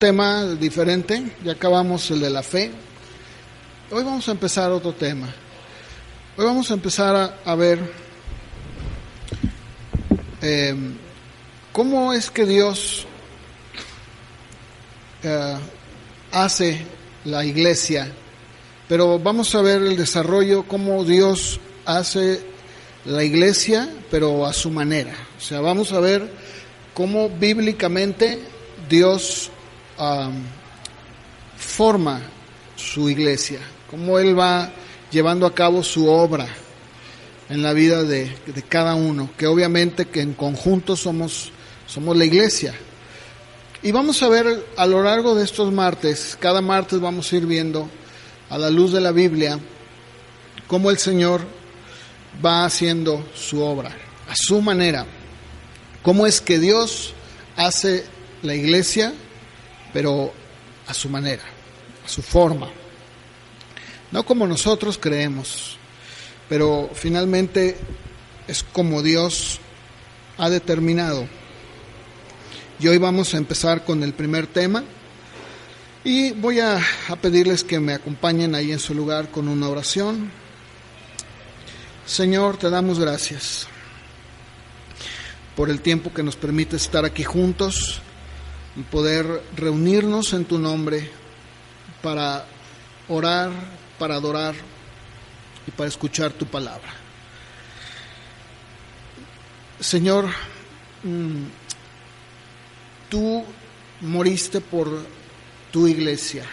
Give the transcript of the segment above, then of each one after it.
Tema diferente, ya acabamos el de la fe. Hoy vamos a empezar otro tema. Hoy vamos a empezar a ver cómo es que Dios hace la iglesia, pero vamos a ver el desarrollo, cómo Dios hace la iglesia, pero a su manera. O sea, vamos a ver cómo bíblicamente Dios forma su iglesia, cómo Él va llevando a cabo su obra en la vida de cada uno, que obviamente que en conjunto somos la iglesia. Y vamos a ver a lo largo de estos martes, cada martes vamos a ir viendo a la luz de la Biblia cómo el Señor va haciendo su obra, a su manera, cómo es que Dios hace la iglesia, pero a su manera, a su forma, no como nosotros creemos, pero finalmente es como Dios ha determinado. Y hoy vamos a empezar con el primer tema y voy a pedirles que me acompañen ahí en su lugar con una oración. Señor, te damos gracias por el tiempo que nos permite estar aquí juntos y poder reunirnos en tu nombre para orar, para adorar y para escuchar tu palabra. Señor, tú moriste por tu iglesia.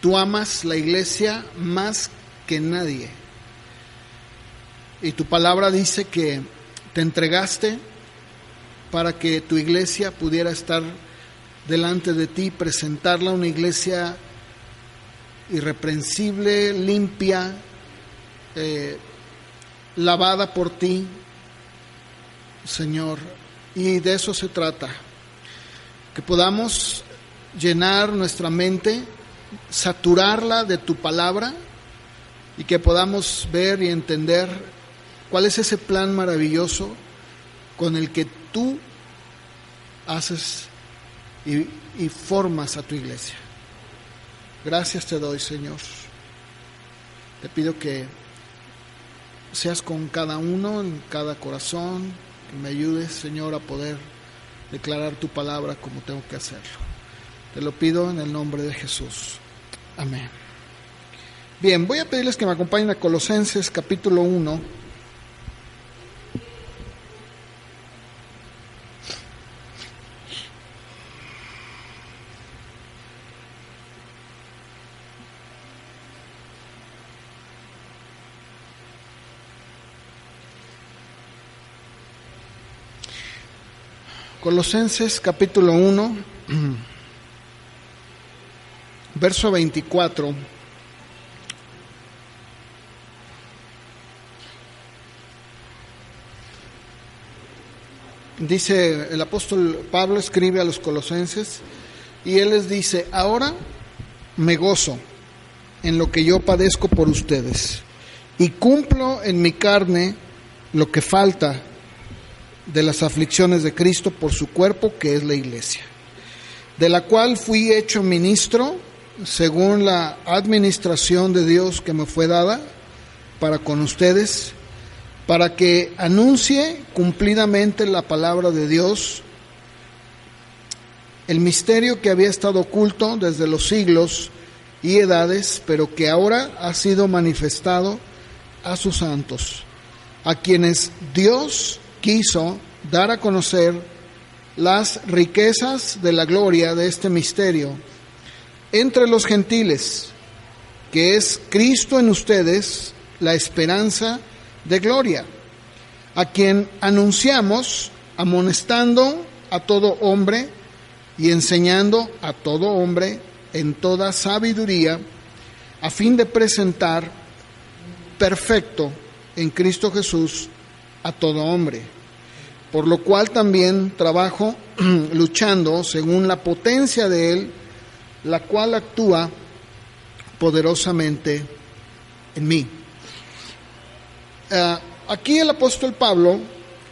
Tú amas la iglesia más que nadie. Y tu palabra dice que te entregaste para que tu iglesia pudiera estar delante de ti, presentarla a una iglesia irreprensible, limpia, lavada por ti, Señor. Y de eso se trata, que podamos llenar nuestra mente, saturarla de tu palabra y que podamos ver y entender cuál es ese plan maravilloso con el que tú haces y formas a tu iglesia. Gracias te doy, Señor. Te pido que seas con cada uno, en cada corazón, que me ayudes, Señor, a poder declarar tu palabra como tengo que hacerlo. Te lo pido en el nombre de Jesús. Amén. Bien, voy a pedirles que me acompañen a Colosenses capítulo 1. Colosenses capítulo 1, verso 24. Dice el apóstol Pablo, escribe a los colosenses y él les dice: ahora me gozo en lo que yo padezco por ustedes y cumplo en mi carne lo que falta de las aflicciones de Cristo por su cuerpo, que es la iglesia, de la cual fui hecho ministro según la administración de Dios que me fue dada para con ustedes, para que anuncie cumplidamente la palabra de Dios, el misterio que había estado oculto desde los siglos y edades, pero que ahora ha sido manifestado a sus santos, a quienes Dios quiso dar a conocer las riquezas de la gloria de este misterio entre los gentiles, que es Cristo en ustedes, la esperanza de gloria, a quien anunciamos amonestando a todo hombre y enseñando a todo hombre en toda sabiduría, a fin de presentar perfecto en Cristo Jesús a todo hombre, por lo cual también trabajo luchando según la potencia de Él, la cual actúa poderosamente en mí. Aquí el apóstol Pablo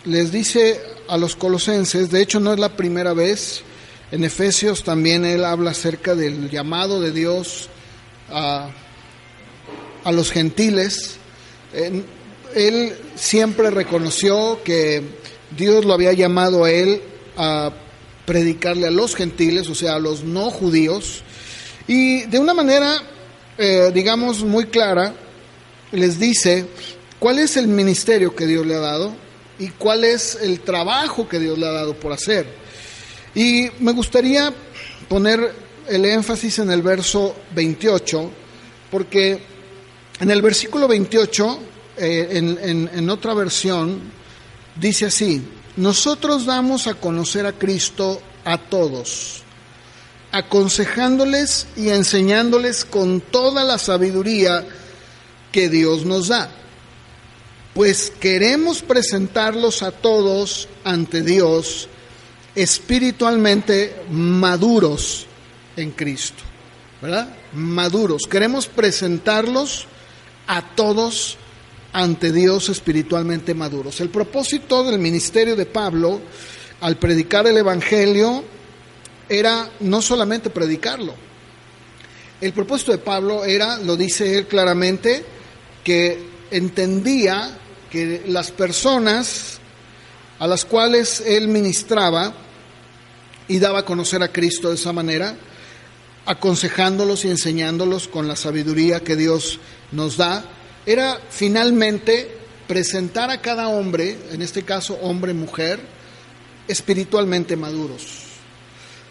les dice a los colosenses, de hecho no es la primera vez En Efesios también él habla acerca del llamado de Dios a los gentiles. Él siempre reconoció que Dios lo había llamado a él a predicarle a los gentiles, o sea, a los no judíos, y de una manera, digamos, muy clara, les dice cuál es el ministerio que Dios le ha dado y cuál es el trabajo que Dios le ha dado por hacer. Y me gustaría poner el énfasis en el verso 28, porque en el versículo 28, en otra versión, dice así: nosotros damos a conocer a Cristo a todos, aconsejándoles y enseñándoles con toda la sabiduría que Dios nos da, pues queremos presentarlos a todos ante Dios espiritualmente maduros en Cristo, ¿verdad? Maduros. Queremos presentarlos a todos ante Dios espiritualmente maduros. El propósito del ministerio de Pablo al predicar el Evangelio era no solamente predicarlo. El propósito de Pablo era, lo dice él claramente, que entendía que las personas a las cuales él ministraba y daba a conocer a Cristo de esa manera, aconsejándolos y enseñándolos con la sabiduría que Dios nos da, era finalmente presentar a cada hombre, en este caso hombre, mujer, espiritualmente maduros.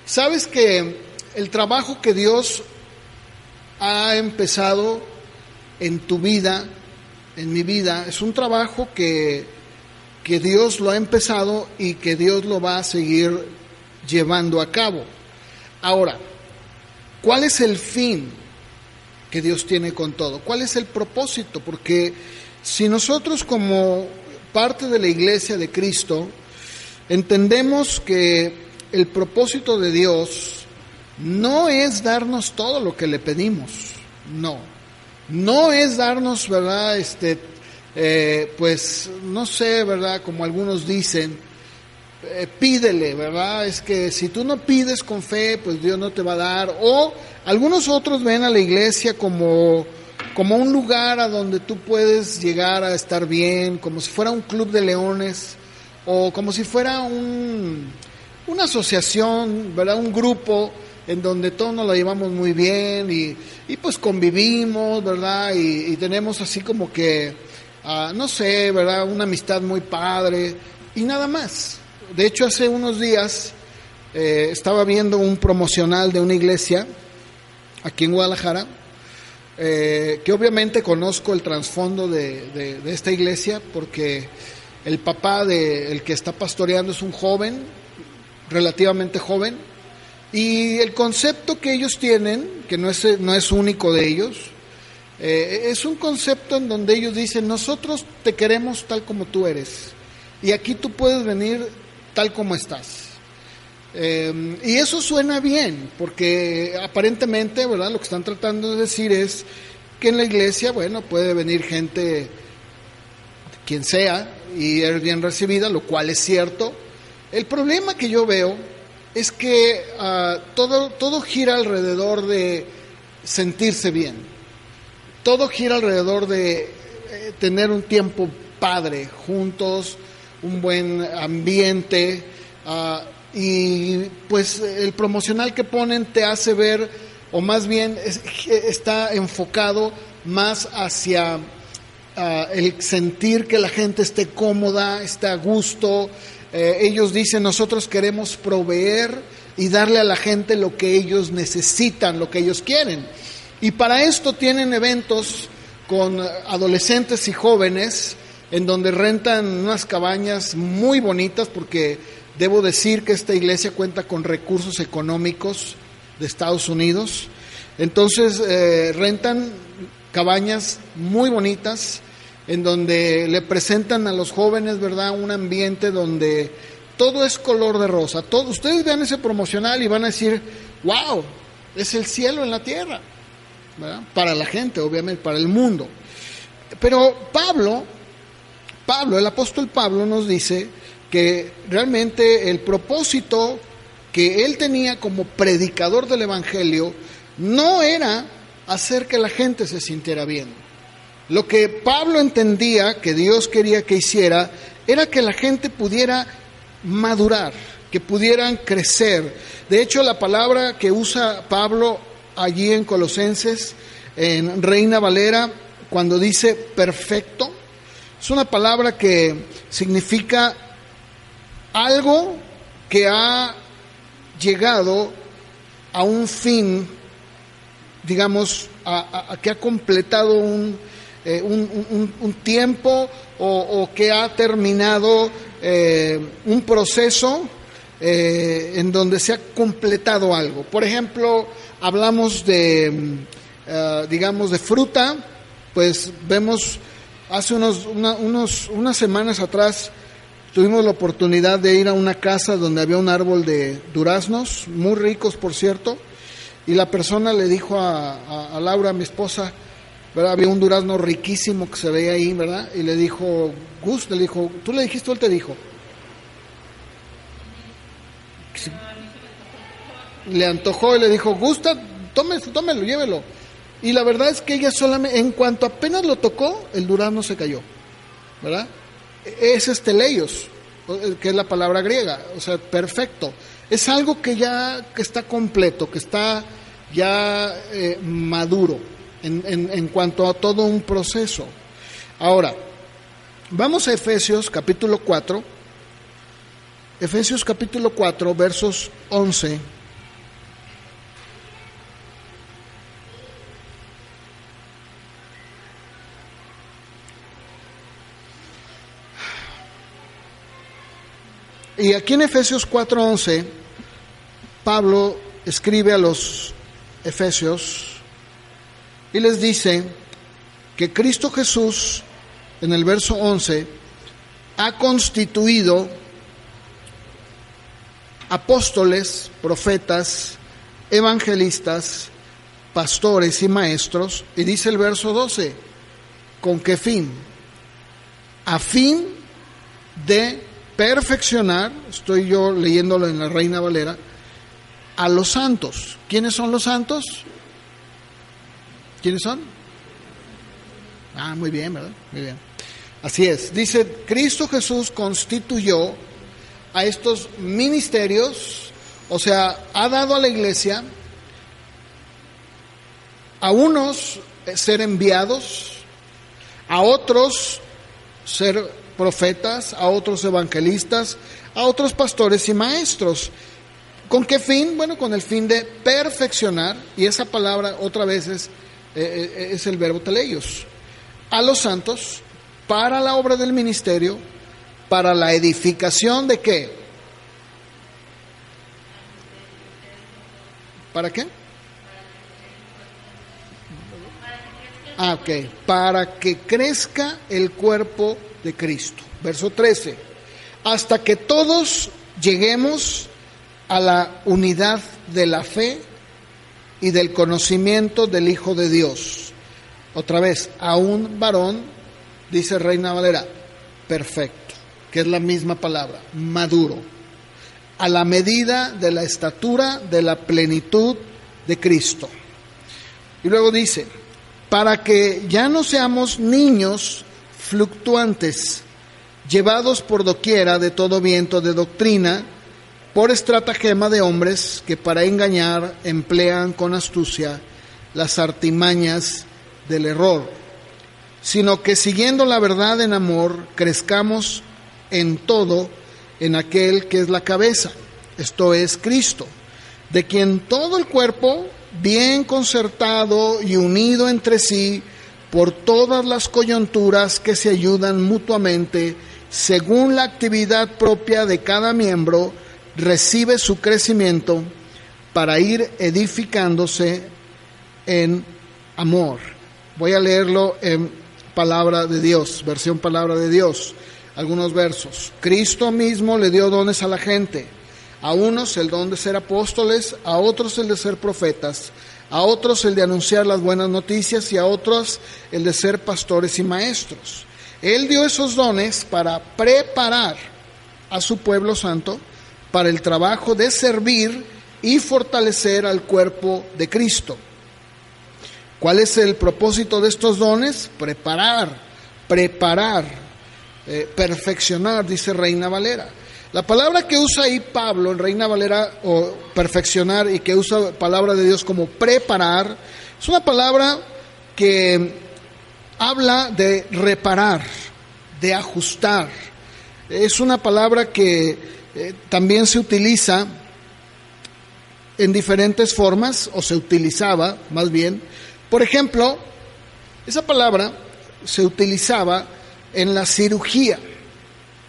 ¿Sabes que el trabajo que Dios ha empezado en tu vida, en mi vida, es un trabajo que Dios lo ha empezado y que Dios lo va a seguir llevando a cabo? Ahora, ¿cuál es el fin que Dios tiene con todo? ¿Cuál es el propósito? Porque si nosotros como parte de la iglesia de Cristo entendemos que el propósito de Dios no es darnos todo lo que le pedimos, no es darnos, ¿verdad? Pues no sé, ¿verdad? Como algunos dicen, pídele, ¿verdad? Es que si tú no pides con fe, pues Dios no te va a dar. O algunos otros ven a la iglesia como un lugar a donde tú puedes llegar a estar bien, como si fuera un club de leones, o como si fuera una asociación, ¿verdad? Un grupo en donde todos nos la llevamos muy bien y pues convivimos, ¿verdad? Y tenemos así como que, no sé, ¿verdad? Una amistad muy padre y nada más. De hecho, hace unos días estaba viendo un promocional de una iglesia aquí en Guadalajara, que obviamente conozco el trasfondo de esta iglesia, porque el papá el que está pastoreando es un joven, relativamente joven, y el concepto que ellos tienen, que no es único de ellos, es un concepto en donde ellos dicen: nosotros te queremos tal como tú eres, y aquí tú puedes venir tal como estás. Y eso suena bien, porque aparentemente, ¿verdad?, lo que están tratando de decir es que en la iglesia, bueno, puede venir gente, quien sea, y es bien recibida, lo cual es cierto. El problema que yo veo es que todo gira alrededor de sentirse bien, todo gira alrededor de tener un tiempo padre juntos, un buen ambiente, y pues el promocional que ponen te hace ver, o más bien está enfocado más hacia el sentir que la gente esté cómoda, esté a gusto. Ellos dicen: nosotros queremos proveer y darle a la gente lo que ellos necesitan, lo que ellos quieren. Y para esto tienen eventos con adolescentes y jóvenes, en donde rentan unas cabañas muy bonitas, porque debo decir que esta iglesia cuenta con recursos económicos de Estados Unidos. Entonces rentan cabañas muy bonitas, en donde le presentan a los jóvenes, ¿verdad?, un ambiente donde todo es color de rosa. Ustedes vean ese promocional y van a decir: wow, es el cielo en la tierra, ¿verdad? Para la gente, obviamente, para el mundo. Pero Pablo, el apóstol Pablo, nos dice que realmente el propósito que él tenía como predicador del Evangelio no era hacer que la gente se sintiera bien. Lo que Pablo entendía que Dios quería que hiciera era que la gente pudiera madurar, que pudieran crecer. De hecho, la palabra que usa Pablo allí en Colosenses, en Reina Valera, cuando dice perfecto, es una palabra que significa algo que ha llegado a un fin, digamos, que ha completado un tiempo o que ha terminado un proceso en donde se ha completado algo. Por ejemplo, hablamos de, digamos, de fruta, pues vemos, hace unas semanas atrás tuvimos la oportunidad de ir a una casa donde había un árbol de duraznos, muy ricos por cierto, y la persona le dijo a Laura, mi esposa, ¿verdad? Había un durazno riquísimo que se veía ahí, ¿verdad? Y le dijo, Gus, le dijo, ¿tú le dijiste o él te dijo? Le antojó y le dijo, gusta, tómelo, llévelo. Y la verdad es que ella solamente, en cuanto apenas lo tocó, el durazno se cayó, ¿verdad? Es teleios, que es la palabra griega, o sea, perfecto. Es algo que ya que está completo, que está ya maduro en cuanto a todo un proceso. Ahora, vamos a Efesios capítulo 4, versos 11. Y aquí en Efesios 4:11, Pablo escribe a los efesios y les dice que Cristo Jesús, en el verso 11, ha constituido apóstoles, profetas, evangelistas, pastores y maestros. Y dice el verso 12, ¿con qué fin? A fin de perfeccionar, estoy yo leyéndolo en la Reina Valera, a los santos. ¿Quiénes son los santos? ¿Quiénes son? Muy bien, ¿verdad? Muy bien. Así es. Dice, Cristo Jesús constituyó a estos ministerios, o sea, ha dado a la iglesia a unos ser enviados, a otros ser profetas, a otros evangelistas, a otros pastores y maestros. ¿Con qué fin? Bueno, con el fin de perfeccionar, y esa palabra otra vez es el verbo teleios, a los santos, para la obra del ministerio, para la edificación de ¿qué? ¿Para qué? Ok, para que crezca el cuerpo de Cristo. Verso 13, hasta que todos lleguemos a la unidad de la fe y del conocimiento del Hijo de Dios. Otra vez, a un varón, dice Reina Valera, perfecto, que es la misma palabra, maduro, a la medida de la estatura de la plenitud de Cristo. Y luego dice, para que ya no seamos niños fluctuantes, llevados por doquiera de todo viento de doctrina, por estratagema de hombres que para engañar emplean con astucia las artimañas del error, sino que siguiendo la verdad en amor, crezcamos en todo en aquel que es la cabeza, esto es Cristo, de quien todo el cuerpo, bien concertado y unido entre sí, por todas las coyunturas que se ayudan mutuamente, según la actividad propia de cada miembro, recibe su crecimiento para ir edificándose en amor. Voy a leerlo en Palabra de Dios, versión Palabra de Dios, algunos versos. Cristo mismo le dio dones a la gente, a unos el don de ser apóstoles, a otros el de ser profetas, a otros el de anunciar las buenas noticias y a otros el de ser pastores y maestros. Él dio esos dones para preparar a su pueblo santo para el trabajo de servir y fortalecer al cuerpo de Cristo. ¿Cuál es el propósito de estos dones? Preparar, perfeccionar, dice Reina Valera. La palabra que usa ahí Pablo en Reina Valera, o perfeccionar, y que usa palabra de Dios como preparar, es una palabra que habla de reparar, de ajustar. Es una palabra que también se utiliza en diferentes formas, o se utilizaba más bien. Por ejemplo, esa palabra se utilizaba en la cirugía.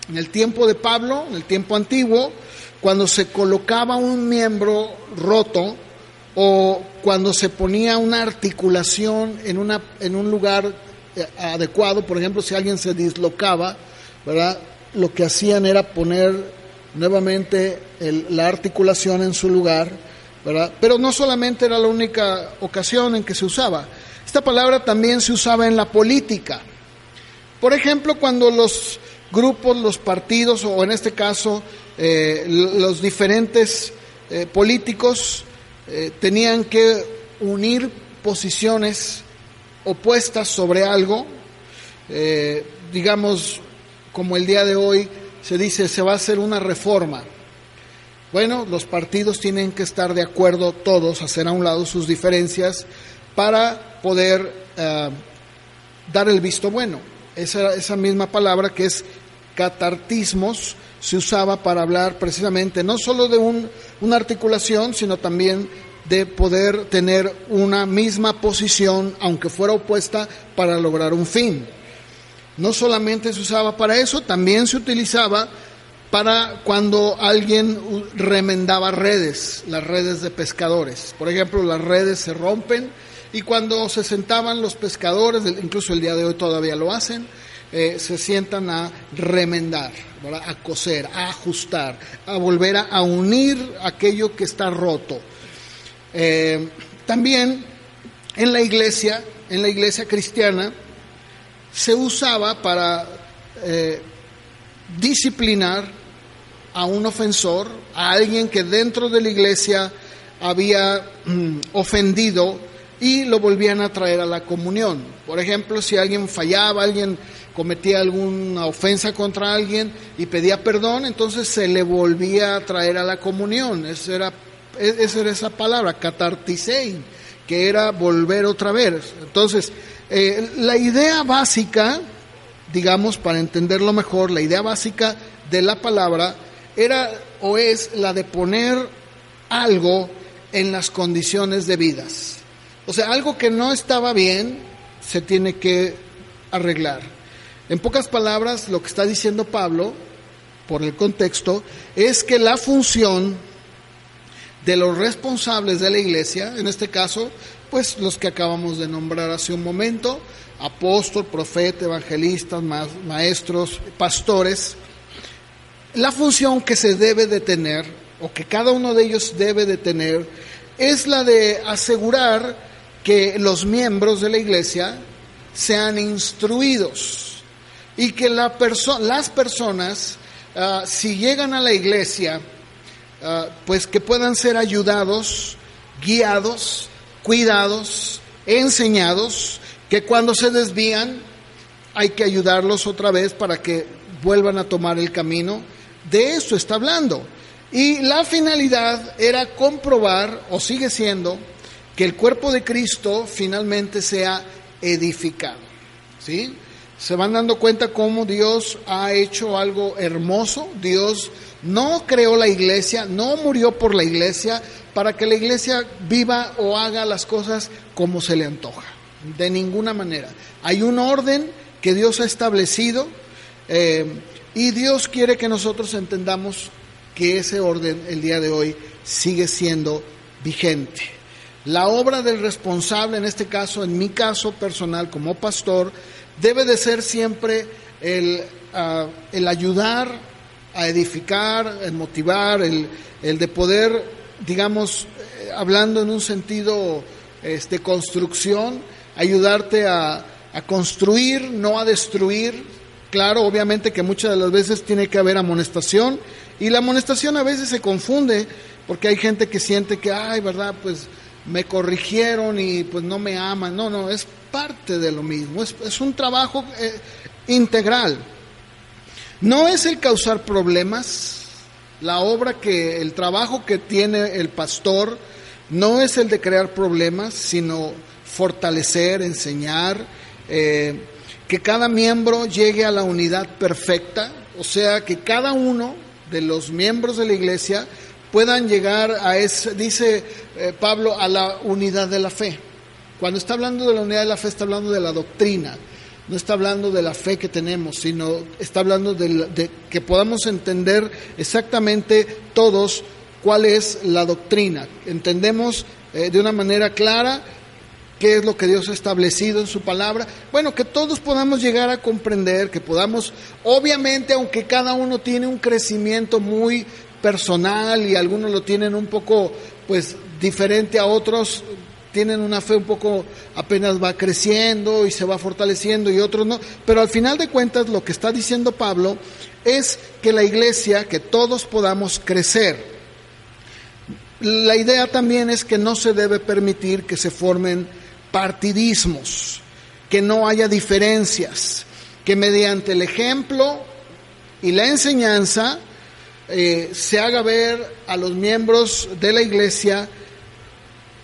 En el tiempo de Pablo, en el tiempo antiguo, cuando se colocaba un miembro roto o cuando se ponía una articulación en un lugar adecuado, por ejemplo, si alguien se dislocaba, ¿verdad?, lo que hacían era poner nuevamente la articulación en su lugar, ¿verdad? Pero no solamente era la única ocasión en que se usaba. Esta palabra también se usaba en la política. Por ejemplo, cuando los grupos, los partidos, o en este caso los diferentes políticos tenían que unir posiciones opuestas sobre algo, digamos, como el día de hoy se dice, se va a hacer una reforma. Bueno, los partidos tienen que estar de acuerdo todos, hacer a un lado sus diferencias para poder dar el visto bueno. Esa misma palabra, que es catartismos, se usaba para hablar precisamente no solo de una articulación, sino también de poder tener una misma posición, aunque fuera opuesta, para lograr un fin. No solamente se usaba para eso, también se utilizaba para cuando alguien remendaba redes, las redes de pescadores. Por ejemplo, las redes se rompen y cuando se sentaban los pescadores, incluso el día de hoy todavía lo hacen, se sientan a remendar, ¿verdad?, a coser, a ajustar, a volver a unir aquello que está roto. También en la iglesia cristiana, se usaba para disciplinar a un ofensor, a alguien que dentro de la iglesia había ofendido, y lo volvían a traer a la comunión. Por ejemplo, si alguien fallaba, alguien cometía alguna ofensa contra alguien y pedía perdón, entonces se le volvía a traer a la comunión. Esa era esa palabra, catartisein, que era volver otra vez. Entonces, la idea básica, digamos, para entenderlo mejor, la idea básica de la palabra era o es la de poner algo en las condiciones debidas. O sea, algo que no estaba bien se tiene que arreglar. En pocas palabras, lo que está diciendo Pablo, por el contexto, es que la función de los responsables de la iglesia, en este caso, pues los que acabamos de nombrar hace un momento, apóstol, profeta, evangelistas, maestros, pastores, la función que se debe de tener, o que cada uno de ellos debe de tener, es la de asegurar que los miembros de la iglesia sean instruidos y que las personas, si llegan a la iglesia, pues que puedan ser ayudados, guiados, cuidados, enseñados, que cuando se desvían hay que ayudarlos otra vez para que vuelvan a tomar el camino. De eso está hablando. Y la finalidad era comprobar, o sigue siendo, que el cuerpo de Cristo finalmente sea edificado, ¿sí? Se van dando cuenta cómo Dios ha hecho algo hermoso. Dios no creó la iglesia, no murió por la iglesia para que la iglesia viva o haga las cosas como se le antoja. De ninguna manera. Hay un orden que Dios ha establecido y Dios quiere que nosotros entendamos que ese orden el día de hoy sigue siendo vigente. La obra del responsable, en este caso, en mi caso personal como pastor, debe de ser siempre el ayudar a edificar, el motivar, el de poder, digamos, hablando en un sentido de construcción, ayudarte a construir, no a destruir. Claro, obviamente que muchas de las veces tiene que haber amonestación Y la amonestación a veces se confunde, porque hay gente que siente que, ay, verdad, pues me corrigieron y pues no me aman. No, es parte de lo mismo, es un trabajo integral. No es el causar problemas, el trabajo que tiene el pastor no es el de crear problemas, sino fortalecer, enseñar, que cada miembro llegue a la unidad perfecta, o sea, que cada uno de los miembros de la iglesia puedan llegar a dice Pablo, a la unidad de la fe. Cuando está hablando de la unidad de la fe, está hablando de la doctrina, no está hablando de la fe que tenemos, sino está hablando de que podamos entender exactamente todos cuál es la doctrina. Entendemos de una manera clara qué es lo que Dios ha establecido en su palabra. Bueno, que todos podamos llegar a comprender, que podamos, obviamente, aunque cada uno tiene un crecimiento muy personal y algunos lo tienen un poco, pues, diferente a otros, tienen una fe un poco, apenas va creciendo y se va fortaleciendo y otros no, pero al final de cuentas lo que está diciendo Pablo es que la iglesia, que todos podamos crecer. La idea también es que no se debe permitir que se formen partidismos, que no haya diferencias, que mediante el ejemplo y la enseñanza se haga ver a los miembros de la iglesia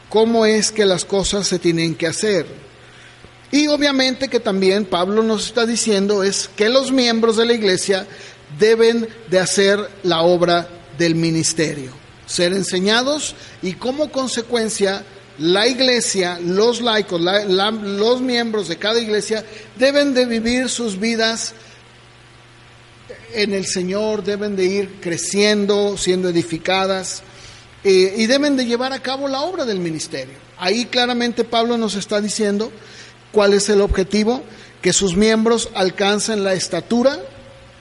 cómo es que las cosas se tienen que hacer. Y obviamente que también Pablo nos está diciendo es que los miembros de la iglesia deben de hacer la obra del ministerio, ser enseñados, y como consecuencia la iglesia, los laicos, los miembros de cada iglesia deben de vivir sus vidas en el Señor, deben de ir creciendo, siendo edificadas, y deben de llevar a cabo la obra del ministerio. Ahí claramente Pablo nos está diciendo cuál es el objetivo: que sus miembros alcancen la estatura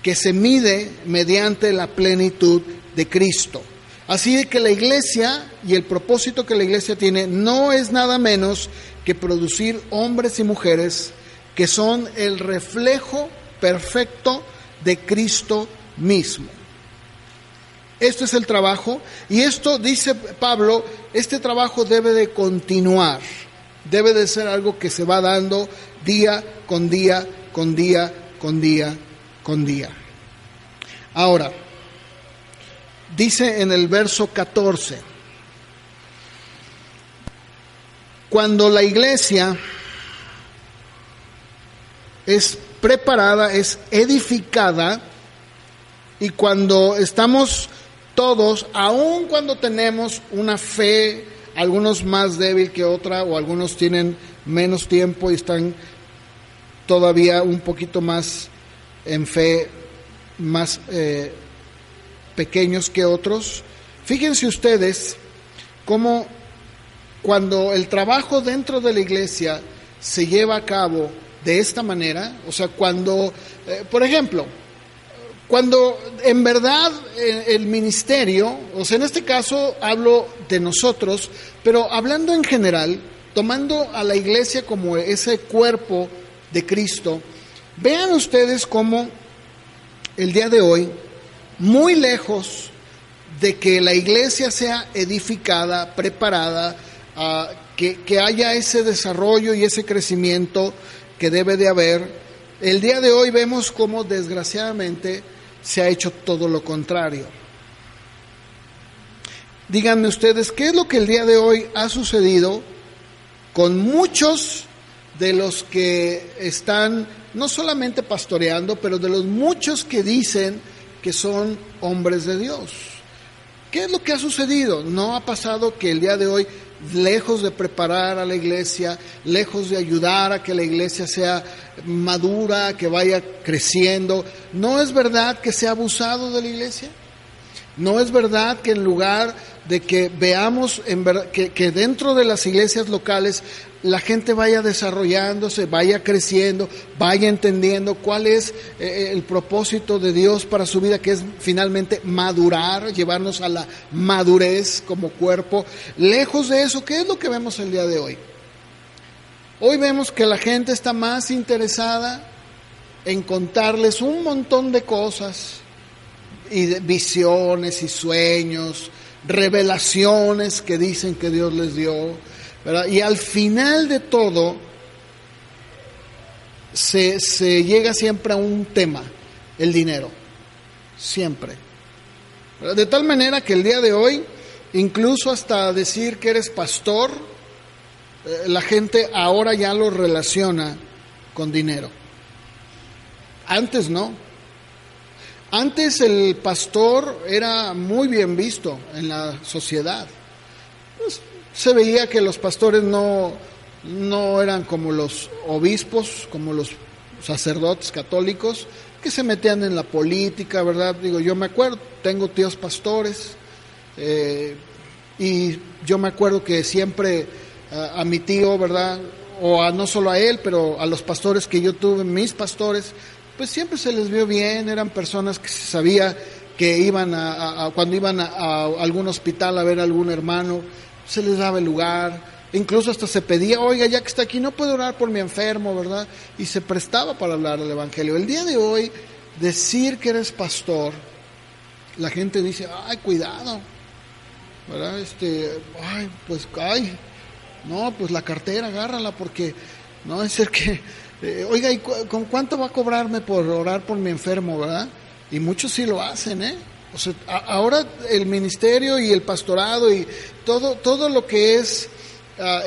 que se mide mediante la plenitud de Cristo. Así de que la iglesia, y el propósito que la iglesia tiene, no es nada menos que producir hombres y mujeres que son el reflejo perfecto de Cristo mismo. Esto es el trabajo, y esto, dice Pablo, este trabajo debe de continuar, debe de ser algo que se va dando día con día, con día, con día, con día. Ahora, dice en el verso 14, cuando la iglesia es preparada, es edificada, y cuando estamos todos, aun cuando tenemos una fe, algunos más débil que otra, o algunos tienen menos tiempo y están todavía un poquito más en fe, más pequeños que otros. Fíjense ustedes cómo cuando el trabajo dentro de la iglesia se lleva a cabo de esta manera, o sea, cuando, por ejemplo, cuando en verdad el ministerio, o sea, en este caso hablo de nosotros, pero hablando en general, tomando a la iglesia como ese cuerpo de Cristo, vean ustedes cómo el día de hoy, muy lejos de que la iglesia sea edificada, preparada, que haya ese desarrollo y ese crecimiento que debe de haber, el día de hoy vemos cómo desgraciadamente se ha hecho todo lo contrario. Díganme ustedes, ¿qué es lo que el día de hoy ha sucedido con muchos de los que están no solamente pastoreando, pero de los muchos que dicen que son hombres de Dios? ¿Qué es lo que ha sucedido? ¿No ha pasado que el día de hoy, lejos de preparar a la iglesia, lejos de ayudar a que la iglesia sea madura, que vaya creciendo, no es verdad que se ha abusado de la iglesia? ¿No es verdad que en lugar de que veamos que dentro de las iglesias locales la gente vaya desarrollándose, vaya creciendo, vaya entendiendo cuál es el propósito de Dios para su vida, que es finalmente madurar, llevarnos a la madurez como cuerpo? Lejos de eso, ¿qué es lo que vemos el día de hoy? Hoy vemos que la gente está más interesada en contarles un montón de cosas y visiones y sueños, revelaciones que dicen que Dios les dio, ¿verdad? Y al final de todo se llega siempre a un tema, el dinero, siempre. ¿Verdad? De tal manera que el día de hoy, incluso hasta decir que eres pastor, la gente ahora ya lo relaciona con dinero. Antes no. Antes el pastor era muy bien visto en la sociedad. Pues, se veía que los pastores no eran como los obispos, como los sacerdotes católicos, que se metían en la política, ¿verdad? Digo, yo me acuerdo, tengo tíos pastores, y yo me acuerdo que siempre a mi tío, ¿verdad? O no solo a él, pero a los pastores que yo tuve, mis pastores, pues siempre se les vio bien, eran personas que se sabía que iban cuando iban a algún hospital a ver a algún hermano, se les daba el lugar, incluso hasta se pedía, oiga, ya que está aquí, no puedo orar por mi enfermo, ¿verdad? Y se prestaba para hablar del evangelio. El día de hoy, decir que eres pastor, la gente dice, ay, cuidado, ¿verdad? No, pues la cartera, agárrala, porque no es ser que, oiga, ¿y con cuánto va a cobrarme por orar por mi enfermo, verdad? Y muchos sí lo hacen, ¿eh? O sea, ahora el ministerio y el pastorado y todo lo que es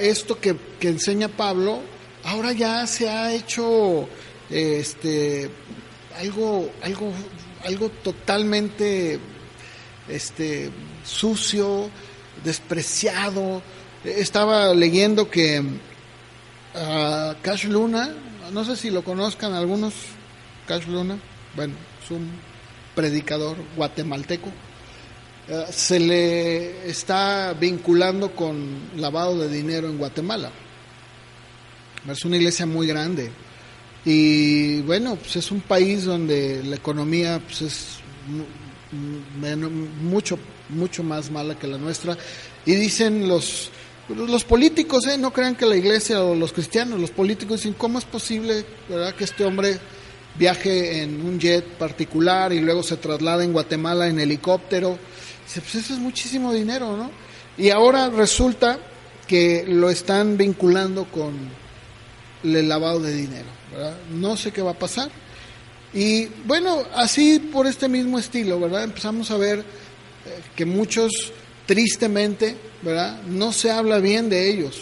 esto que enseña Pablo, ahora ya se ha hecho algo totalmente sucio, despreciado. Estaba leyendo que Cash Luna, no sé si lo conozcan algunos, Cash Luna, bueno, es un predicador guatemalteco, se le está vinculando con lavado de dinero en Guatemala. Es una iglesia muy grande y bueno, pues es un país donde la economía pues es mucho más mala que la nuestra, y dicen los políticos, no crean que la iglesia o los cristianos, los políticos dicen, ¿cómo es posible, verdad, que este hombre viaje en un jet particular y luego se traslada en Guatemala en helicóptero? Dice, pues eso es muchísimo dinero, ¿no? Y ahora resulta que lo están vinculando con el lavado de dinero, ¿verdad? No sé qué va a pasar. Y bueno, así por este mismo estilo, ¿verdad? Empezamos a ver que muchos, tristemente, ¿verdad?, no se habla bien de ellos,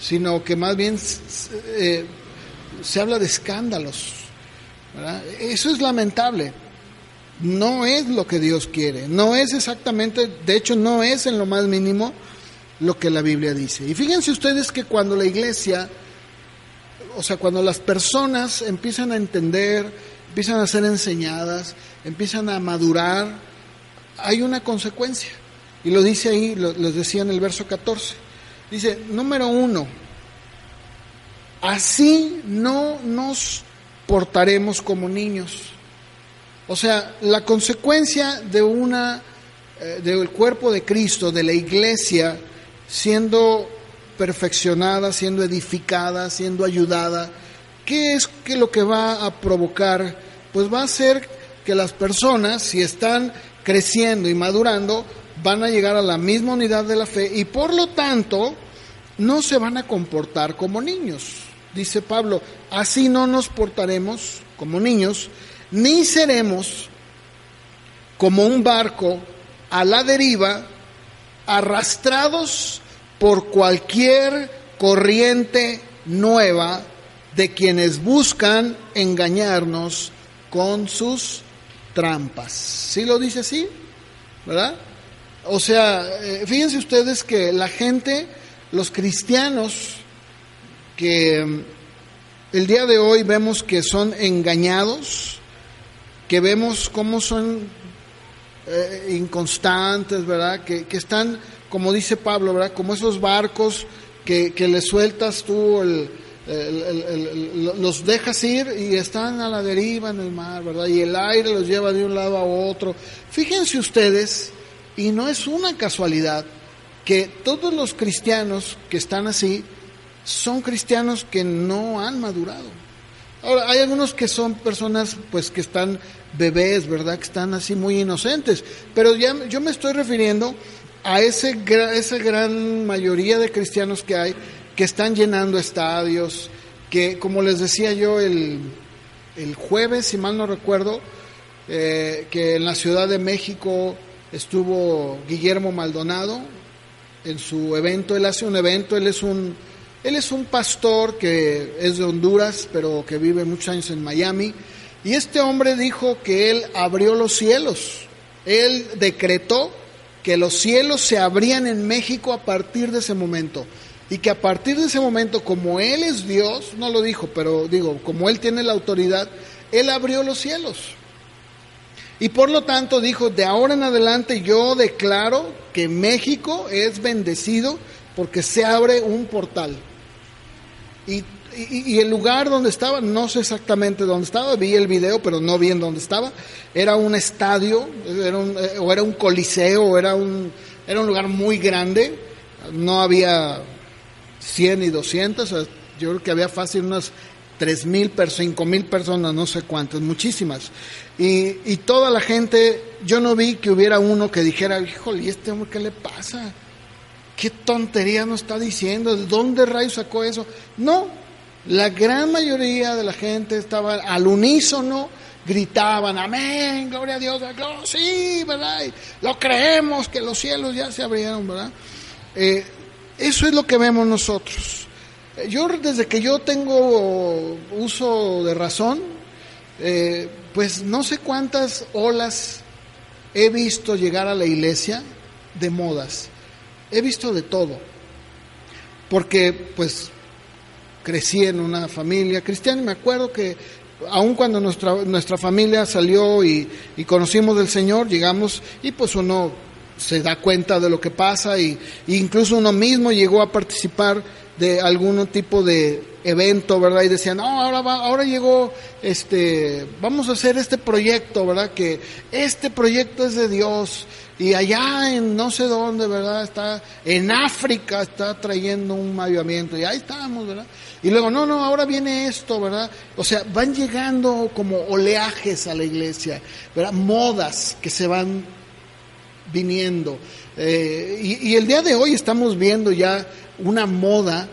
sino que más bien se habla de escándalos, ¿verdad? Eso es lamentable. No es lo que Dios quiere, no es exactamente, de hecho no es en lo más mínimo lo que la Biblia dice. Y fíjense ustedes que cuando la iglesia, o sea, cuando las personas empiezan a entender, empiezan a ser enseñadas, empiezan a madurar, hay una consecuencia. Y lo dice ahí, les decía en el verso 14. Dice, número 1, así no nos portaremos como niños. O sea, la consecuencia del cuerpo de Cristo, de la iglesia, siendo perfeccionada, siendo edificada, siendo ayudada, ¿qué es lo que va a provocar? Pues va a ser que las personas, si están creciendo y madurando, van a llegar a la misma unidad de la fe y por lo tanto no se van a comportar como niños. Dice Pablo, así no nos portaremos como niños, ni seremos como un barco a la deriva, arrastrados por cualquier corriente nueva de quienes buscan engañarnos con sus trampas. ¿Sí lo dice así? ¿Verdad? O sea, fíjense ustedes que la gente, los cristianos, que el día de hoy vemos que son engañados, que vemos cómo son inconstantes, ¿verdad? Que están, como dice Pablo, ¿verdad? Como esos barcos que le sueltas tú, los dejas ir y están a la deriva en el mar, ¿verdad? Y el aire los lleva de un lado a otro. Fíjense ustedes, y no es una casualidad, que todos los cristianos que están así son cristianos que no han madurado, Ahora, hay algunos que son personas pues que están bebés, ¿verdad? Que están así muy inocentes, pero ya yo me estoy refiriendo a esa gran mayoría de cristianos que hay, que están llenando estadios, que como les decía yo el jueves, si mal no recuerdo, que en la Ciudad de México estuvo Guillermo Maldonado en su evento. Él hace un evento, él es un pastor que es de Honduras, pero que vive muchos años en Miami, y este hombre dijo que él abrió los cielos. Él decretó que los cielos se abrían en México a partir de ese momento, y que a partir de ese momento, como él es Dios, no lo dijo, pero digo, como él tiene la autoridad, él abrió los cielos. Y por lo tanto dijo, de ahora en adelante yo declaro que México es bendecido porque se abre un portal. Y el lugar donde estaba, no sé exactamente dónde estaba, vi el video, pero no vi en dónde estaba. Era un estadio, era un coliseo, era un lugar muy grande. No había 100 y 200, o sea, yo creo que había fácil unas 3,000, 5,000 personas, no sé cuántas, muchísimas. Y toda la gente, yo no vi que hubiera uno que dijera, híjole, ¿y este hombre qué le pasa? ¿Qué tontería nos está diciendo? ¿De dónde rayos sacó eso? No, la gran mayoría de la gente estaba al unísono, gritaban, amén, gloria a Dios, sí, ¿verdad? Y lo creemos, que los cielos ya se abrieron, ¿verdad? Eso es lo que vemos nosotros. Yo, desde que yo tengo uso de razón, pues no sé cuántas olas he visto llegar a la iglesia de modas. He visto de todo, porque pues crecí en una familia cristiana y me acuerdo que aun cuando nuestra familia salió y conocimos del Señor, llegamos y pues uno se da cuenta de lo que pasa y incluso uno mismo llegó a participar de algún tipo de evento, ¿verdad? Y decían, no, ahora llegó, vamos a hacer este proyecto, ¿verdad? Que este proyecto es de Dios. Y allá en no sé dónde, ¿verdad? Está en África, está trayendo un avivamiento. Y ahí estamos, ¿verdad? Y luego, no, ahora viene esto, ¿verdad? O sea, van llegando como oleajes a la iglesia, ¿verdad? Modas que se van viniendo. Y el día de hoy estamos viendo ya una moda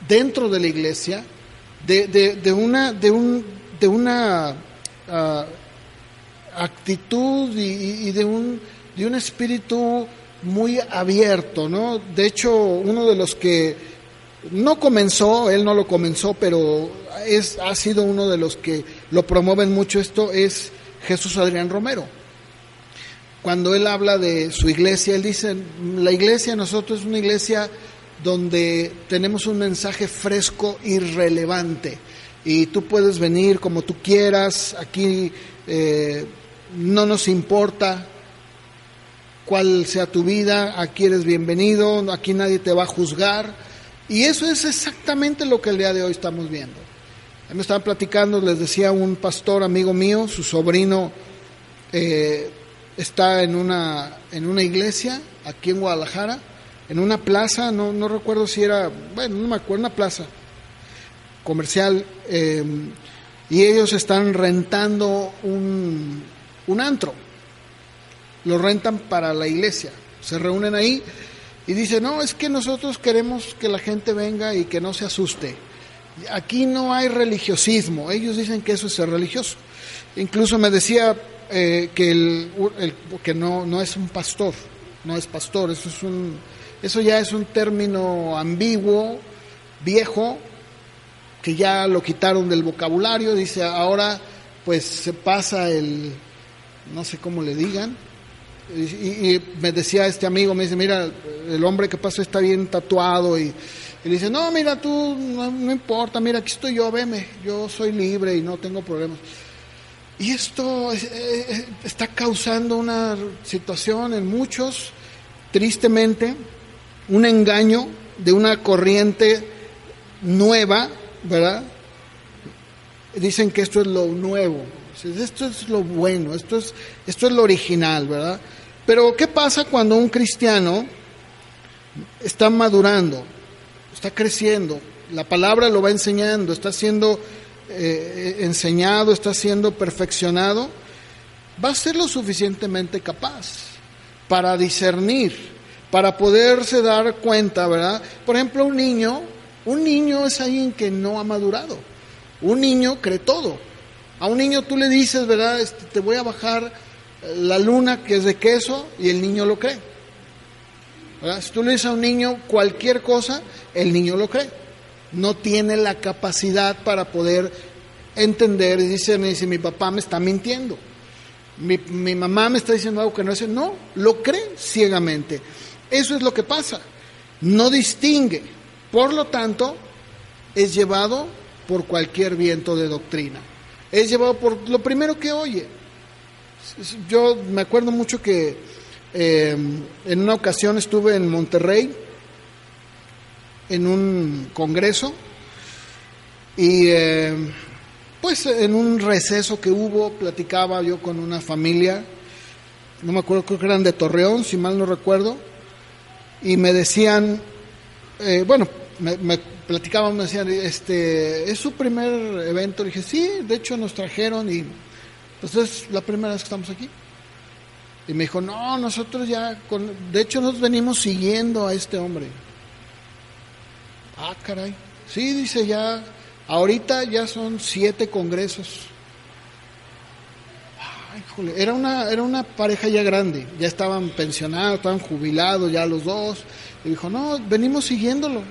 dentro de la iglesia de una actitud y de un espíritu muy abierto, ¿no? De hecho, uno de los que no comenzó, él no lo comenzó, pero ha sido uno de los que lo promueven mucho esto, es Jesús Adrián Romero. Cuando él habla de su iglesia, él dice, la iglesia, nosotros es una iglesia donde tenemos un mensaje fresco y relevante, y tú puedes venir como tú quieras, aquí no nos importa cuál sea tu vida, aquí eres bienvenido, aquí nadie te va a juzgar, y eso es exactamente lo que el día de hoy estamos viendo. Me estaban platicando, les decía, un pastor amigo mío, su sobrino está en una iglesia aquí en Guadalajara, en una plaza, no recuerdo si era, bueno, no me acuerdo, una plaza comercial, y ellos están rentando un antro, lo rentan para la iglesia, se reúnen ahí y dicen, no, es que nosotros queremos que la gente venga y que no se asuste, aquí no hay religiosismo, ellos dicen que eso es ser religioso. Incluso me decía que no es un pastor, no es pastor, eso ya es un término ambiguo, viejo, que ya lo quitaron del vocabulario. Dice, ahora pues se pasa no sé cómo le digan, y me decía este amigo, me dice, mira, el hombre que pasó está bien tatuado, y le dice, no, mira, tú no importa, mira, aquí estoy yo, veme, yo soy libre y no tengo problemas. Y esto está causando una situación en muchos, tristemente, un engaño de una corriente nueva, ¿verdad? Dicen que esto es lo nuevo, esto es lo bueno, esto es lo original, ¿verdad? Pero ¿qué pasa cuando un cristiano está madurando, está creciendo, la palabra lo va enseñando, está siendo enseñado, está siendo perfeccionado, va a ser lo suficientemente capaz para discernir, para poderse dar cuenta, ¿verdad? Por ejemplo, un niño es alguien que no ha madurado. Un niño cree todo. A un niño tú le dices, ¿verdad? Te voy a bajar la luna que es de queso, y el niño lo cree, ¿verdad? Si tú le dices a un niño cualquier cosa, el niño lo cree. No tiene la capacidad para poder entender y dice, mi papá me está mintiendo, mi mamá me está diciendo algo que no es. No, lo cree ciegamente. Eso es lo que pasa. No distingue. Por lo tanto, es llevado por cualquier viento de doctrina. Es llevado por lo primero que oye. Yo me acuerdo mucho que en una ocasión estuve en Monterrey en un congreso y pues en un receso que hubo platicaba yo con una familia, no me acuerdo, creo que eran de Torreón, si mal no recuerdo, y me decían, me platicaban, me decían, ¿es su primer evento? Le dije, sí, de hecho nos trajeron y pues es la primera vez que estamos aquí. Y me dijo, no, nosotros ya, de hecho nos venimos siguiendo a este hombre. Ah, caray. Sí, dice, ya, ahorita ya son 7 congresos. Ay, híjole, era una pareja ya grande, ya estaban pensionados, estaban jubilados ya los dos. Y dijo, no, venimos siguiéndolo,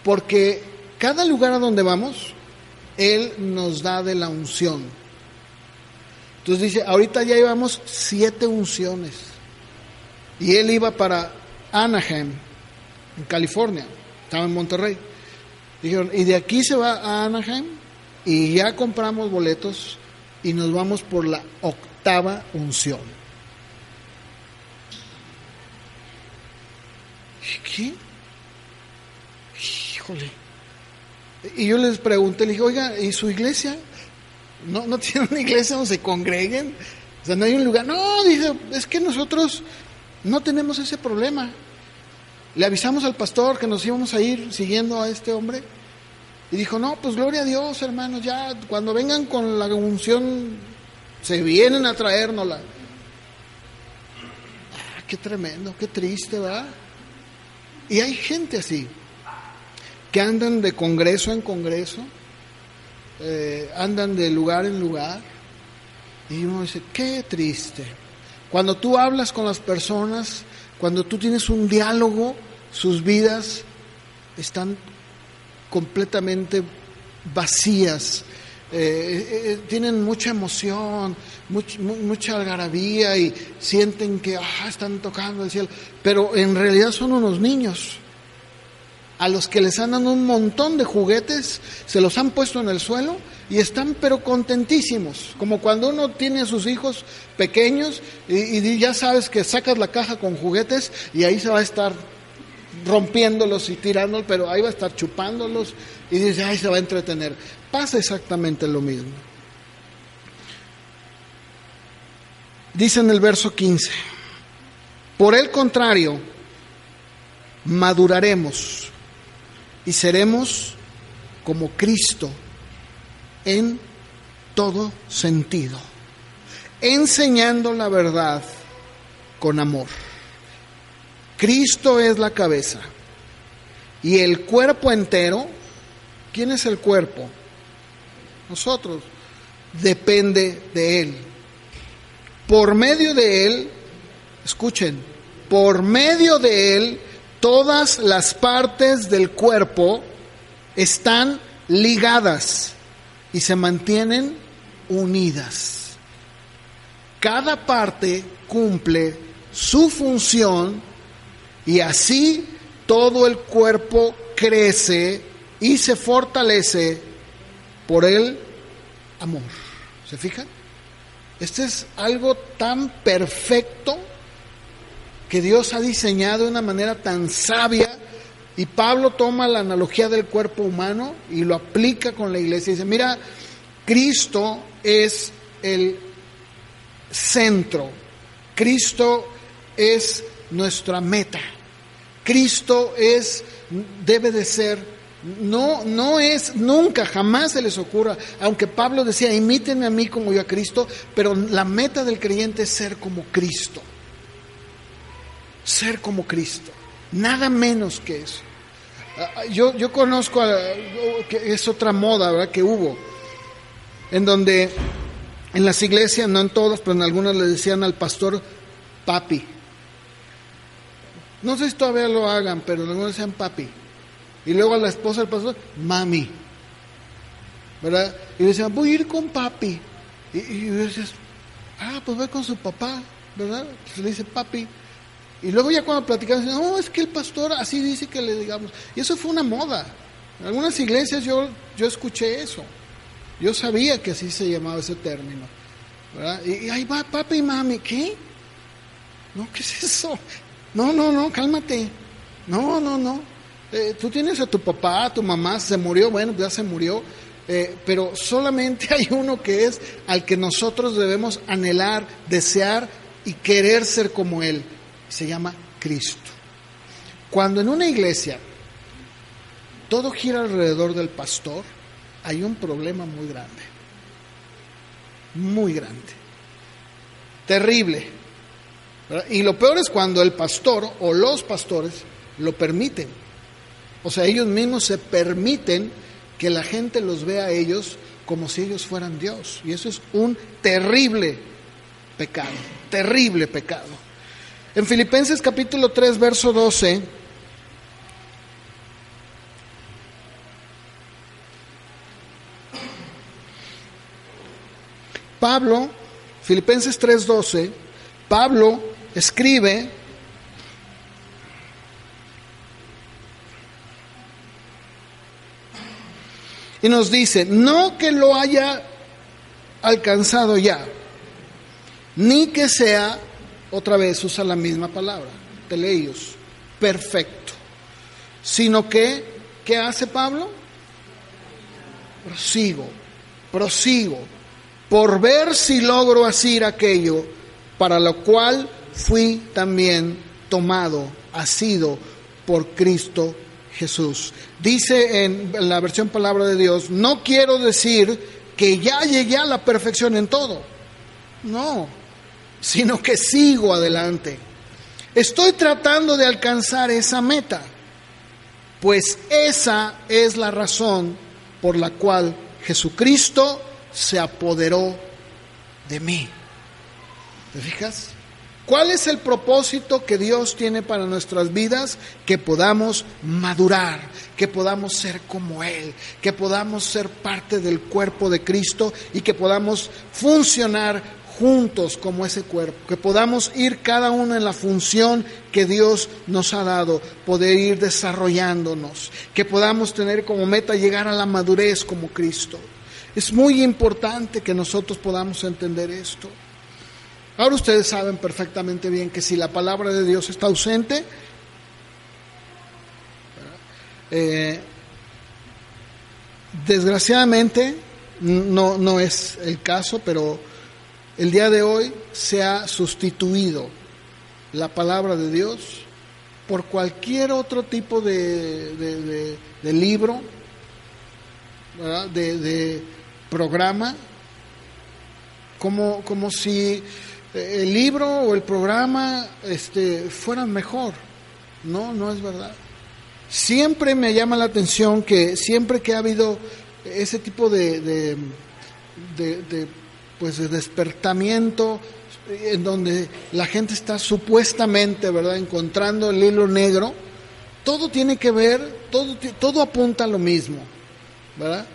porque cada lugar a donde vamos, Él nos da de la unción. Entonces dice, ahorita ya llevamos 7 unciones. Y él iba para Anaheim, en California, estaba en Monterrey. Dijeron, y de aquí se va a Anaheim, y ya compramos boletos, y nos vamos por la 8ª unción. ¿Qué? Híjole. Y yo les pregunté, le dije, oiga, ¿y su iglesia? ¿No tienen una iglesia donde se congreguen? O sea, no hay un lugar. No, dije, es que nosotros no tenemos ese problema. Le avisamos al pastor que nos íbamos a ir siguiendo a este hombre. Y dijo, no, pues gloria a Dios, hermanos, ya cuando vengan con la unción, se vienen a traérnosla. Ah, qué tremendo, qué triste, ¿verdad? Y hay gente así, que andan de congreso en congreso, andan de lugar en lugar, y uno dice, qué triste. Cuando tú hablas con las personas, cuando tú tienes un diálogo, sus vidas están completamente vacías, tienen mucha emoción, mucha algarabía, y sienten que están tocando el cielo, pero en realidad son unos niños a los que les han dado un montón de juguetes, se los han puesto en el suelo y están pero contentísimos, como cuando uno tiene a sus hijos pequeños y ya sabes que sacas la caja con juguetes y ahí se va a estar rompiéndolos y tirándolos, pero ahí va a estar chupándolos y dice, ay, se va a entretener. Pasa exactamente lo mismo. Dice en el verso 15, por el contrario, maduraremos y seremos como Cristo en todo sentido, enseñando la verdad con amor. Cristo es la cabeza y el cuerpo entero. ¿Quién es el cuerpo? Nosotros. Depende de Él. Por medio de Él, escuchen, por medio de Él, todas las partes del cuerpo están ligadas y se mantienen unidas. Cada parte cumple su función y así todo el cuerpo crece y se fortalece por el amor. ¿Se fijan? Este es algo tan perfecto que Dios ha diseñado de una manera tan sabia, y Pablo toma la analogía del cuerpo humano y lo aplica con la iglesia y dice, mira, Cristo es el centro, Cristo es nuestra meta, Cristo debe de ser No es, nunca, jamás se les ocurra, aunque Pablo decía, imítenme a mí como yo a Cristo, pero la meta del creyente es ser como Cristo. Ser como Cristo, nada menos que eso. Yo conozco, que es otra moda, ¿verdad?, que hubo, en donde en las iglesias, no en todas, pero en algunas le decían al pastor papi. No sé si todavía lo hagan, pero en algunos decían papi. Y luego a la esposa del pastor, mami, ¿verdad? Y decían, voy a ir con papi. Y dices, pues va con su papá, ¿verdad? Pues le dice papi. Y luego ya cuando platicaban, dicen, no, es que el pastor así dice que le digamos. Y eso fue una moda. En algunas iglesias yo escuché eso. Yo sabía que así se llamaba ese término, ¿verdad? Y ahí va papi y mami, ¿qué? No, ¿qué es eso? No, cálmate. No. Tú tienes a tu papá, a tu mamá, se murió, bueno, ya se murió, pero solamente hay uno que es al que nosotros debemos anhelar, desear y querer ser como él. Se llama Cristo. Cuando en una iglesia todo gira alrededor del pastor, hay un problema muy grande, terrible, ¿verdad? Y lo peor es cuando el pastor o los pastores lo permiten. O sea, ellos mismos se permiten que la gente los vea a ellos como si ellos fueran Dios. Y eso es un terrible pecado. En Filipenses capítulo 3, verso 12, Pablo, Filipenses 3:12, Pablo escribe: y nos dice, no que lo haya alcanzado ya, ni que sea, otra vez usa la misma palabra, teleios, perfecto, sino que, ¿qué hace Pablo? Prosigo, por ver si logro hacer aquello para lo cual fui también tomado, asido por Cristo Jesús. Dice en la versión Palabra de Dios, no quiero decir que ya llegué a la perfección en todo, no, sino que sigo adelante. Estoy tratando de alcanzar esa meta, pues esa es la razón por la cual Jesucristo se apoderó de mí. ¿Te fijas? ¿Cuál es el propósito que Dios tiene para nuestras vidas? Que podamos madurar, que podamos ser como Él, que podamos ser parte del cuerpo de Cristo y que podamos funcionar juntos como ese cuerpo, que podamos ir cada uno en la función que Dios nos ha dado, poder ir desarrollándonos, que podamos tener como meta llegar a la madurez como Cristo. Es muy importante que nosotros podamos entender esto. Ahora ustedes saben perfectamente bien que si la palabra de Dios está ausente, desgraciadamente no es el caso, pero el día de hoy se ha sustituido la palabra de Dios por cualquier otro tipo de libro, ¿verdad? De programa, como si el libro o el programa fueran mejor. No es verdad. Siempre me llama la atención que siempre que ha habido ese tipo de despertamiento en donde la gente está supuestamente, ¿verdad?, encontrando el hilo negro, todo tiene que ver, todo apunta a lo mismo, ¿verdad?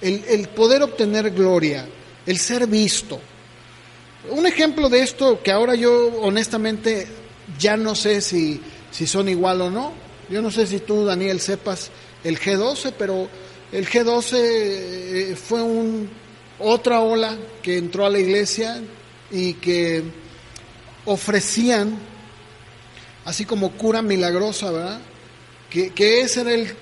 El poder obtener gloria, el ser visto. Un ejemplo de esto que ahora yo honestamente ya no sé si son igual o no. Yo no sé si tú, Daniel, sepas el G12, pero el G12 fue otra ola que entró a la iglesia y que ofrecían, así como cura milagrosa, ¿verdad? Que ese era el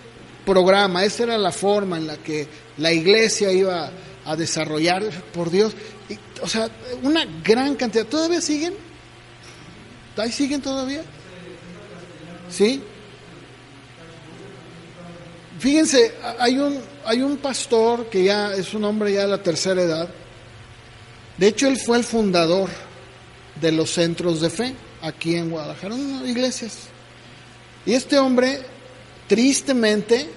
programa, esa era la forma en la que la iglesia iba a desarrollar, por Dios. O sea, una gran cantidad. ¿Todavía siguen? ¿Ahí siguen todavía? ¿Sí? Fíjense, hay un pastor que ya es un hombre ya de la tercera edad. De hecho, él fue el fundador de los centros de fe aquí en Guadalajara, iglesias. Y este hombre, tristemente,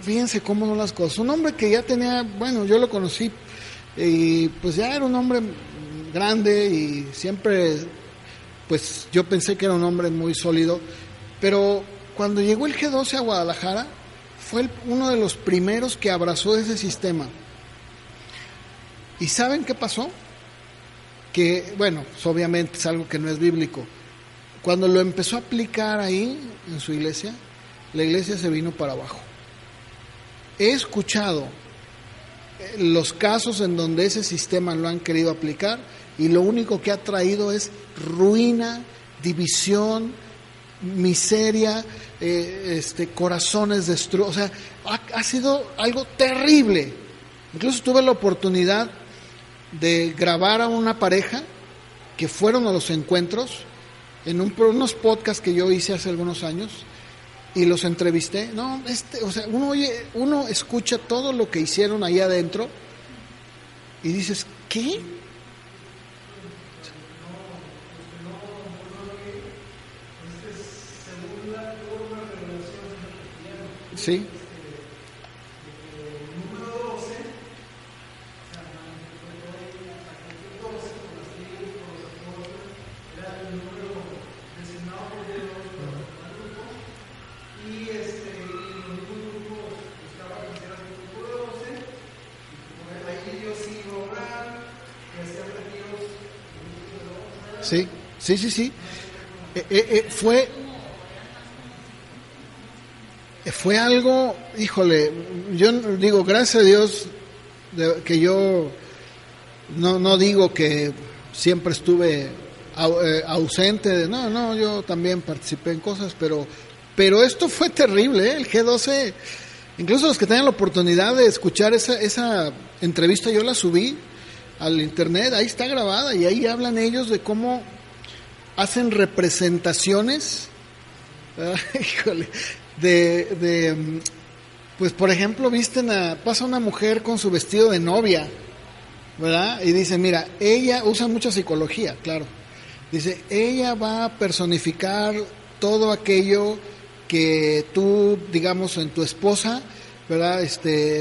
fíjense cómo son las cosas. Un hombre que ya tenía, bueno, yo lo conocí, y pues ya era un hombre grande y siempre, pues yo pensé que era un hombre muy sólido, pero cuando llegó el G12 a Guadalajara, fue uno de los primeros que abrazó ese sistema. ¿Y saben qué pasó? Que, bueno, pues obviamente es algo que no es bíblico. Cuando lo empezó a aplicar ahí, en su iglesia, la iglesia se vino para abajo. He escuchado los casos en donde ese sistema lo han querido aplicar y lo único que ha traído es ruina, división, miseria, corazones destruidos. O sea, ha sido algo terrible. Incluso tuve la oportunidad de grabar a una pareja que fueron a los encuentros en unos podcasts que yo hice hace algunos años y los entrevisté. No, o sea, uno escucha todo lo que hicieron ahí adentro y dices, ¿qué? Sí. Sí. Fue algo, híjole, yo digo, gracias a Dios que yo no digo que siempre estuve ausente, no, yo también participé en cosas, pero esto fue terrible, el G12, incluso los que tengan la oportunidad de escuchar esa entrevista, yo la subí al internet, ahí está grabada y ahí hablan ellos de cómo hacen representaciones, híjole, pues por ejemplo pasa una mujer con su vestido de novia, ¿verdad? Y dice, mira, ella usa mucha psicología, claro, dice, ella va a personificar todo aquello que tú, digamos, en tu esposa, ¿verdad?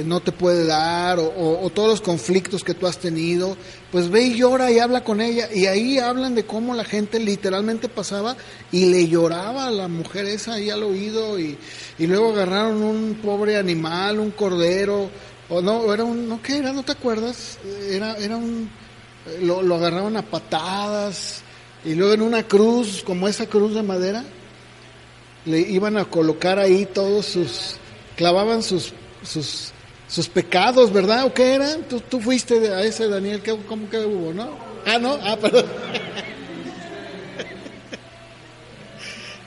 No te puede dar, o todos los conflictos que tú has tenido, pues ve y llora y habla con ella, y ahí hablan de cómo la gente literalmente pasaba y le lloraba a la mujer esa ahí al oído, y luego agarraron un pobre animal, un cordero, o no, era no, ¿qué era? ¿No te acuerdas? Lo agarraron a patadas, y luego en una cruz, como esa cruz de madera, le iban a colocar ahí todos clavaban sus pecados, ¿verdad? ¿O qué eran? Tú fuiste a ese, Daniel, ¿cómo que hubo, no? ¿No? Perdón.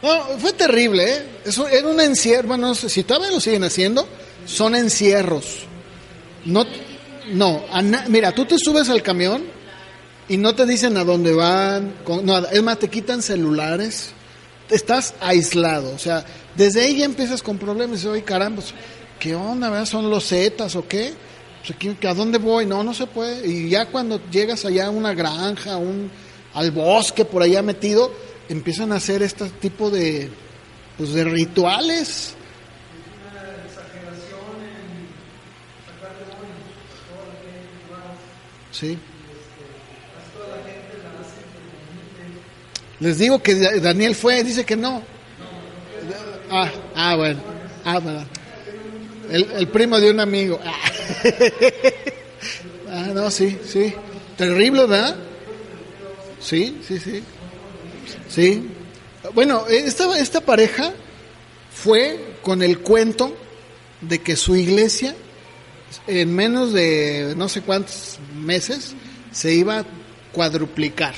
No, fue terrible, ¿eh? Eso era un encierro, bueno, no sé, si todavía lo siguen haciendo, son encierros. Mira, tú te subes al camión y no te dicen a dónde van, es más, te quitan celulares, estás aislado, o sea, desde ahí ya empiezas con problemas, y dices, oye, caramba, ¿qué onda, verdad? ¿Son los Zetas o qué? Pues, ¿a dónde voy? No se puede. Y ya cuando llegas allá a una granja, al bosque por allá metido, empiezan a hacer este tipo de rituales. Sí. Les digo que Daniel fue, dice que no. Bueno. Verdad. El primo de un amigo. No, sí. Terrible, ¿verdad? Sí. Bueno, esta pareja fue con el cuento de que su iglesia en menos de no sé cuántos meses se iba a cuadruplicar.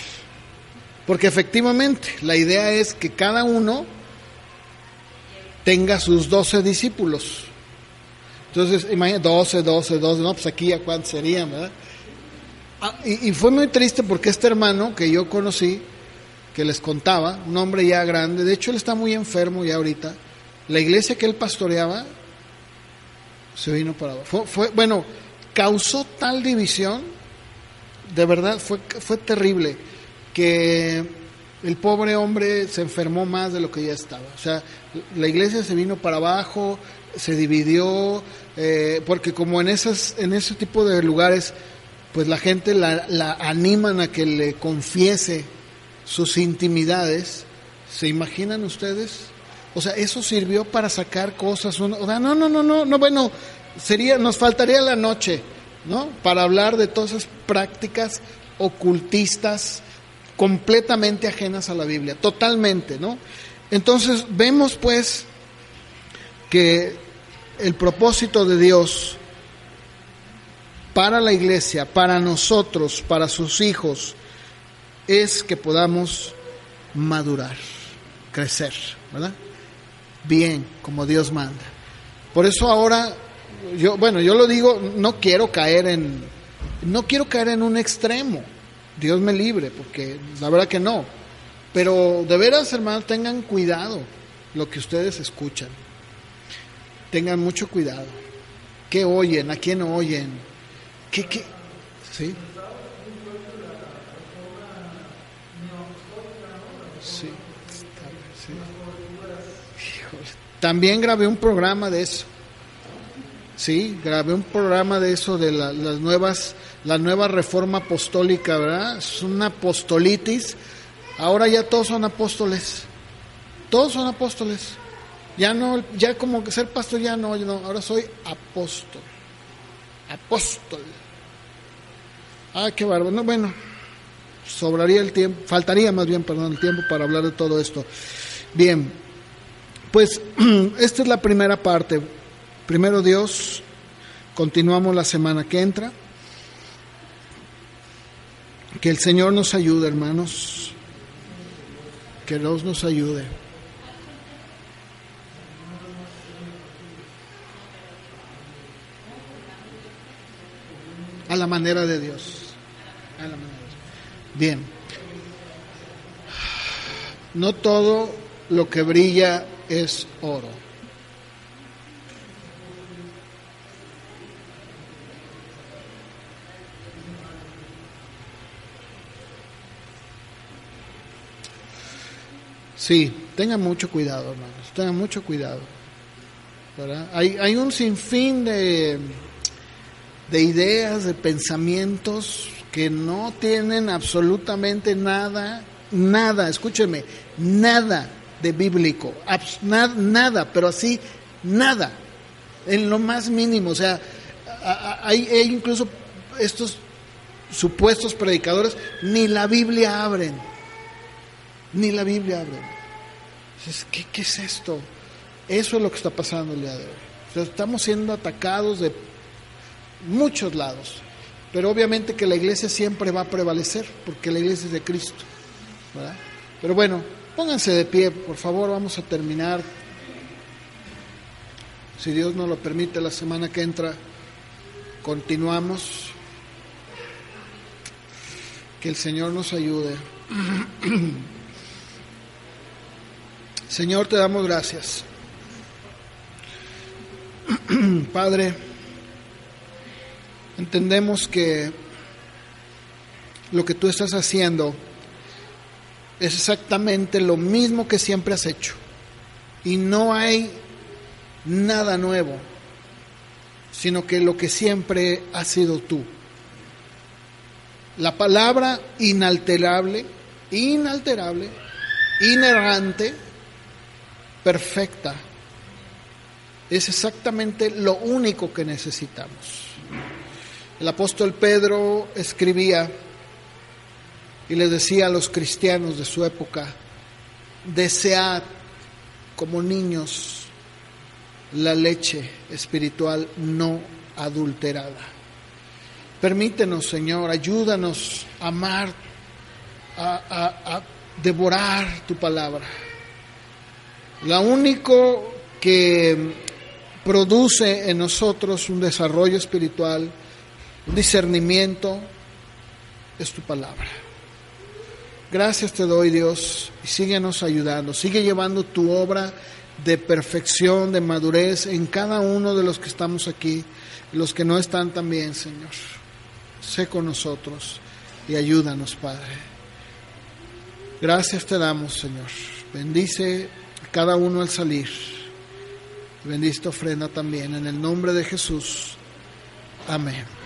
Porque efectivamente la idea es que cada uno tenga sus 12 discípulos. Entonces, imagínate, 12, no, pues aquí ya cuántos serían, ¿verdad? Y fue muy triste porque este hermano que yo conocí, que les contaba, un hombre ya grande, de hecho él está muy enfermo ya ahorita, La iglesia que él pastoreaba se vino para abajo. Causó tal división, de verdad, fue terrible, que el pobre hombre se enfermó más de lo que ya estaba. O sea, la iglesia se vino para abajo, se dividió, porque como en ese tipo de lugares, pues la gente la animan a que le confiese sus intimidades. ¿Se imaginan ustedes? O sea, eso sirvió para sacar cosas. Nos faltaría la noche, ¿no? Para hablar de todas esas prácticas ocultistas completamente ajenas a la Biblia, totalmente, ¿no? Entonces vemos pues que el propósito de Dios para la iglesia, para nosotros, para sus hijos, es que podamos madurar, crecer, ¿verdad? Bien, como Dios manda. Por eso ahora, yo lo digo, no quiero caer en un extremo. Dios me libre, porque la verdad que no. Pero de veras, hermanos, tengan cuidado lo que ustedes escuchan. Tengan mucho cuidado. ¿Qué oyen? ¿A quién oyen? ¿Qué? ¿Sí? Sí. Híjole. También grabé un programa de eso. Sí, grabé un programa de eso, de la nueva reforma apostólica, ¿verdad? Es una apostolitis. Ahora ya todos son apóstoles. Todos son apóstoles. Ya como que ser pastor ya no, ahora soy apóstol. Apóstol. Qué bárbaro. No, bueno, faltaría más bien el tiempo para hablar de todo esto. Bien, pues esta es la primera parte. Primero Dios, continuamos la semana que entra. Que el Señor nos ayude, hermanos. Que Dios nos ayude. A la manera de Dios. Bien. No todo lo que brilla es oro. Sí, tengan mucho cuidado, hermanos, tengan mucho cuidado, ¿verdad? Hay un sinfín de ideas, de pensamientos que no tienen absolutamente nada, escúchenme, nada de bíblico, nada, pero así, nada, en lo más mínimo. O sea, hay incluso estos supuestos predicadores, ni la Biblia abren. Entonces, ¿qué es esto? Eso es lo que está pasando el día de hoy. O sea, estamos siendo atacados de muchos lados, pero obviamente que la iglesia siempre va a prevalecer, porque la iglesia es de Cristo, ¿verdad? Pero bueno, pónganse de pie, por favor, vamos a terminar. Si Dios nos lo permite, la semana que entra continuamos. Que el Señor nos ayude. Señor, te damos gracias. Padre, entendemos que lo que tú estás haciendo es exactamente lo mismo que siempre has hecho. Y no hay nada nuevo, sino que lo que siempre has sido tú. La palabra inalterable, inerrante, perfecta, es exactamente lo único que necesitamos. El apóstol Pedro escribía y le decía a los cristianos de su época: desead como niños la leche espiritual no adulterada. Permítenos, Señor, ayúdanos a amar, a devorar tu palabra. Lo único que produce en nosotros un desarrollo espiritual, un discernimiento, es tu palabra. Gracias te doy, Dios, y síguenos ayudando. Sigue llevando tu obra de perfección, de madurez en cada uno de los que estamos aquí, los que no están también, Señor. Sé con nosotros y ayúdanos, Padre. Gracias te damos, Señor. Bendice a cada uno al salir. Bendice esta ofrenda también, en el nombre de Jesús. Amén.